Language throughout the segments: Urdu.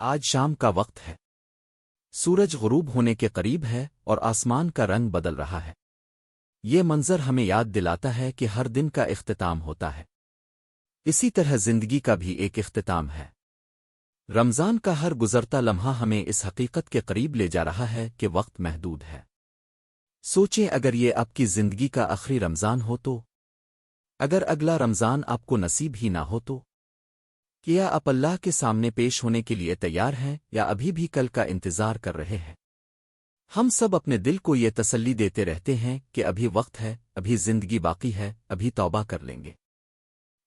آج شام کا وقت ہے۔ سورج غروب ہونے کے قریب ہے اور آسمان کا رنگ بدل رہا ہے۔ یہ منظر ہمیں یاد دلاتا ہے کہ ہر دن کا اختتام ہوتا ہے۔ اسی طرح زندگی کا بھی ایک اختتام ہے۔ رمضان کا ہر گزرتا لمحہ ہمیں اس حقیقت کے قریب لے جا رہا ہے کہ وقت محدود ہے۔ سوچیں اگر یہ آپ کی زندگی کا آخری رمضان ہو تو؟ اگر اگلا رمضان آپ کو نصیب ہی نہ ہو تو؟ کیا آپ اللہ کے سامنے پیش ہونے کے لیے تیار ہیں یا ابھی بھی کل کا انتظار کر رہے ہیں؟ ہم سب اپنے دل کو یہ تسلی دیتے رہتے ہیں کہ ابھی وقت ہے، ابھی زندگی باقی ہے، ابھی توبہ کر لیں گے۔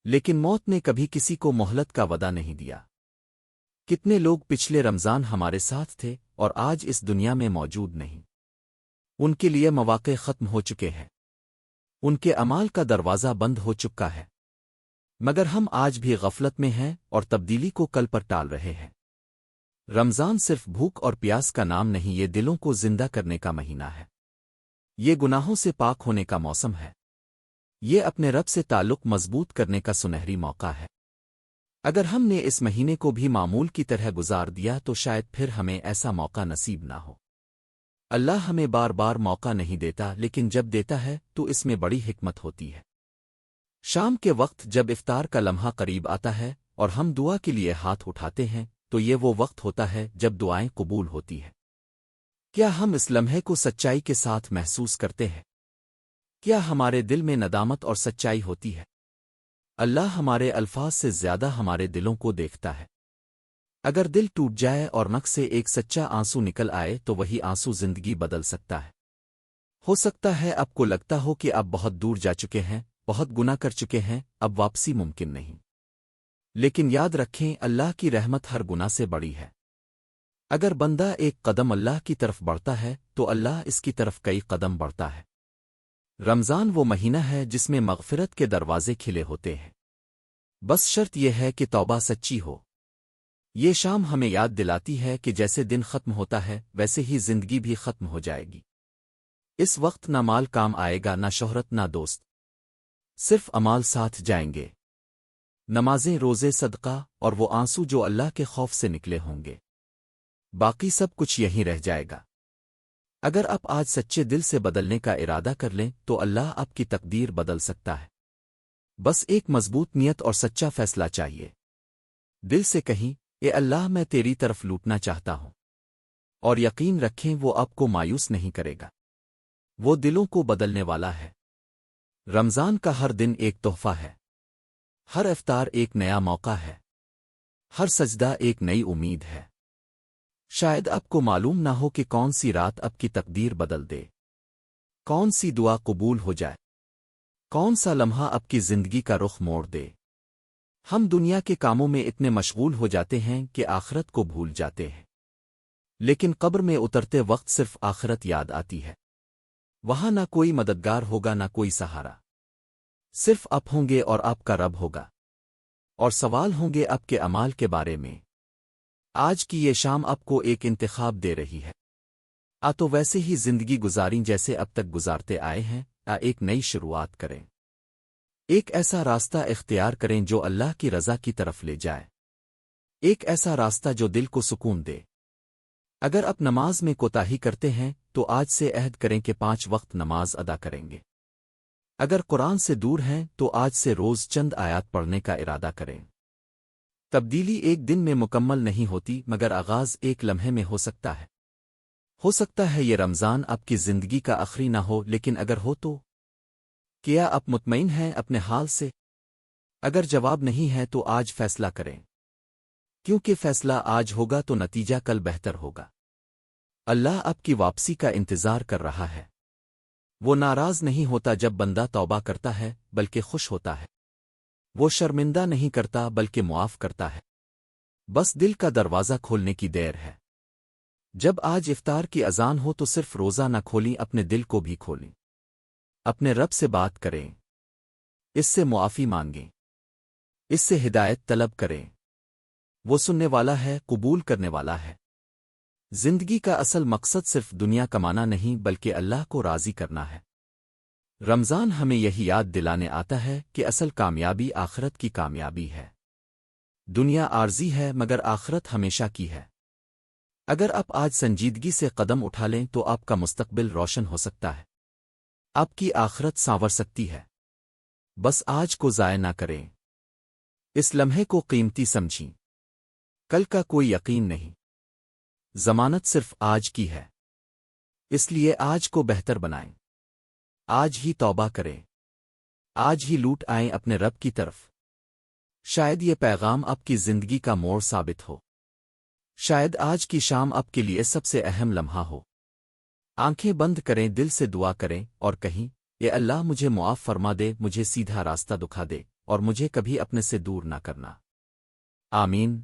لیکن موت نے کبھی کسی کو مہلت کا وعدہ نہیں دیا۔ کتنے لوگ پچھلے رمضان ہمارے ساتھ تھے اور آج اس دنیا میں موجود نہیں۔ ان کے لیے مواقع ختم ہو چکے ہیں، ان کے اعمال کا دروازہ بند ہو چکا ہے، مگر ہم آج بھی غفلت میں ہیں اور تبدیلی کو کل پر ٹال رہے ہیں۔ رمضان صرف بھوک اور پیاس کا نام نہیں، یہ دلوں کو زندہ کرنے کا مہینہ ہے۔ یہ گناہوں سے پاک ہونے کا موسم ہے۔ یہ اپنے رب سے تعلق مضبوط کرنے کا سنہری موقع ہے۔ اگر ہم نے اس مہینے کو بھی معمول کی طرح گزار دیا تو شاید پھر ہمیں ایسا موقع نصیب نہ ہو۔ اللہ ہمیں بار بار موقع نہیں دیتا، لیکن جب دیتا ہے تو اس میں بڑی حکمت ہوتی ہے۔ شام کے وقت جب افطار کا لمحہ قریب آتا ہے اور ہم دعا کے لیے ہاتھ اٹھاتے ہیں تو یہ وہ وقت ہوتا ہے جب دعائیں قبول ہوتی ہیں۔ کیا ہم اس لمحے کو سچائی کے ساتھ محسوس کرتے ہیں؟ کیا ہمارے دل میں ندامت اور سچائی ہوتی ہے؟ اللہ ہمارے الفاظ سے زیادہ ہمارے دلوں کو دیکھتا ہے۔ اگر دل ٹوٹ جائے اور نک سے ایک سچا آنسو نکل آئے تو وہی آنسو زندگی بدل سکتا ہے۔ ہو سکتا ہے آپ کو لگتا ہو کہ آپ بہت دور جا چکے ہیں، بہت گناہ کر چکے ہیں، اب واپسی ممکن نہیں۔ لیکن یاد رکھیں، اللہ کی رحمت ہر گناہ سے بڑی ہے۔ اگر بندہ ایک قدم اللہ کی طرف بڑھتا ہے تو اللہ اس کی طرف کئی قدم بڑھتا ہے۔ رمضان وہ مہینہ ہے جس میں مغفرت کے دروازے کھلے ہوتے ہیں۔ بس شرط یہ ہے کہ توبہ سچی ہو۔ یہ شام ہمیں یاد دلاتی ہے کہ جیسے دن ختم ہوتا ہے ویسے ہی زندگی بھی ختم ہو جائے گی۔ اس وقت نہ مال کام آئے گا، نہ شہرت، نہ دوست، صرف اعمال ساتھ جائیں گے۔ نمازیں، روزے، صدقہ اور وہ آنسو جو اللہ کے خوف سے نکلے ہوں گے۔ باقی سب کچھ یہیں رہ جائے گا۔ اگر آپ آج سچے دل سے بدلنے کا ارادہ کر لیں تو اللہ آپ کی تقدیر بدل سکتا ہے۔ بس ایک مضبوط نیت اور سچا فیصلہ چاہیے۔ دل سے کہیں، اے اللہ، میں تیری طرف لوٹنا چاہتا ہوں، اور یقین رکھیں وہ آپ کو مایوس نہیں کرے گا۔ وہ دلوں کو بدلنے والا ہے۔ رمضان کا ہر دن ایک تحفہ ہے، ہر افطار ایک نیا موقع ہے، ہر سجدہ ایک نئی امید ہے۔ شاید آپ کو معلوم نہ ہو کہ کون سی رات آپ کی تقدیر بدل دے، کون سی دعا قبول ہو جائے، کون سا لمحہ آپ کی زندگی کا رخ موڑ دے۔ ہم دنیا کے کاموں میں اتنے مشغول ہو جاتے ہیں کہ آخرت کو بھول جاتے ہیں، لیکن قبر میں اترتے وقت صرف آخرت یاد آتی ہے۔ وہاں نہ کوئی مددگار ہوگا، نہ کوئی سہارا، صرف آپ ہوں گے اور آپ کا رب ہوگا، اور سوال ہوں گے آپ کے اعمال کے بارے میں۔ آج کی یہ شام آپ کو ایک انتخاب دے رہی ہے۔ تو ویسے ہی زندگی گزاریں جیسے اب تک گزارتے آئے ہیں، ایک نئی شروعات کریں۔ ایک ایسا راستہ اختیار کریں جو اللہ کی رضا کی طرف لے جائے، ایک ایسا راستہ جو دل کو سکون دے۔ اگر آپ نماز میں کوتاہی کرتے ہیں تو آج سے عہد کریں کہ 5 وقت نماز ادا کریں گے۔ اگر قرآن سے دور ہیں تو آج سے روز چند آیات پڑھنے کا ارادہ کریں۔ تبدیلی ایک دن میں مکمل نہیں ہوتی، مگر آغاز ایک لمحے میں ہو سکتا ہے۔ ہو سکتا ہے یہ رمضان آپ کی زندگی کا آخری نہ ہو، لیکن اگر ہو تو کیا آپ مطمئن ہیں اپنے حال سے؟ اگر جواب نہیں ہے تو آج فیصلہ کریں، کیونکہ فیصلہ آج ہوگا تو نتیجہ کل بہتر ہوگا۔ اللہ آپ کی واپسی کا انتظار کر رہا ہے۔ وہ ناراض نہیں ہوتا جب بندہ توبہ کرتا ہے، بلکہ خوش ہوتا ہے۔ وہ شرمندہ نہیں کرتا بلکہ معاف کرتا ہے۔ بس دل کا دروازہ کھولنے کی دیر ہے۔ جب آج افطار کی اذان ہو تو صرف روزہ نہ کھولیں، اپنے دل کو بھی کھولیں۔ اپنے رب سے بات کریں، اس سے معافی مانگیں، اس سے ہدایت طلب کریں۔ وہ سننے والا ہے، قبول کرنے والا ہے۔ زندگی کا اصل مقصد صرف دنیا کمانا نہیں بلکہ اللہ کو راضی کرنا ہے۔ رمضان ہمیں یہی یاد دلانے آتا ہے کہ اصل کامیابی آخرت کی کامیابی ہے۔ دنیا عارضی ہے مگر آخرت ہمیشہ کی ہے۔ اگر آپ آج سنجیدگی سے قدم اٹھا لیں تو آپ کا مستقبل روشن ہو سکتا ہے، آپ کی آخرت سانور سکتی ہے۔ بس آج کو ضائع نہ کریں، اس لمحے کو قیمتی سمجھیں۔ کل کا کوئی یقین نہیں، ضمانت صرف آج کی ہے، اس لیے آج کو بہتر بنائیں۔ آج ہی توبہ کریں، آج ہی لوٹ آئیں اپنے رب کی طرف۔ شاید یہ پیغام آپ کی زندگی کا موڑ ثابت ہو، شاید آج کی شام آپ کے لیے سب سے اہم لمحہ ہو۔ آنکھیں بند کریں، دل سے دعا کریں اور کہیں، اے اللہ مجھے معاف فرما دے، مجھے سیدھا راستہ دکھا دے اور مجھے کبھی اپنے سے دور نہ کرنا۔ آمین۔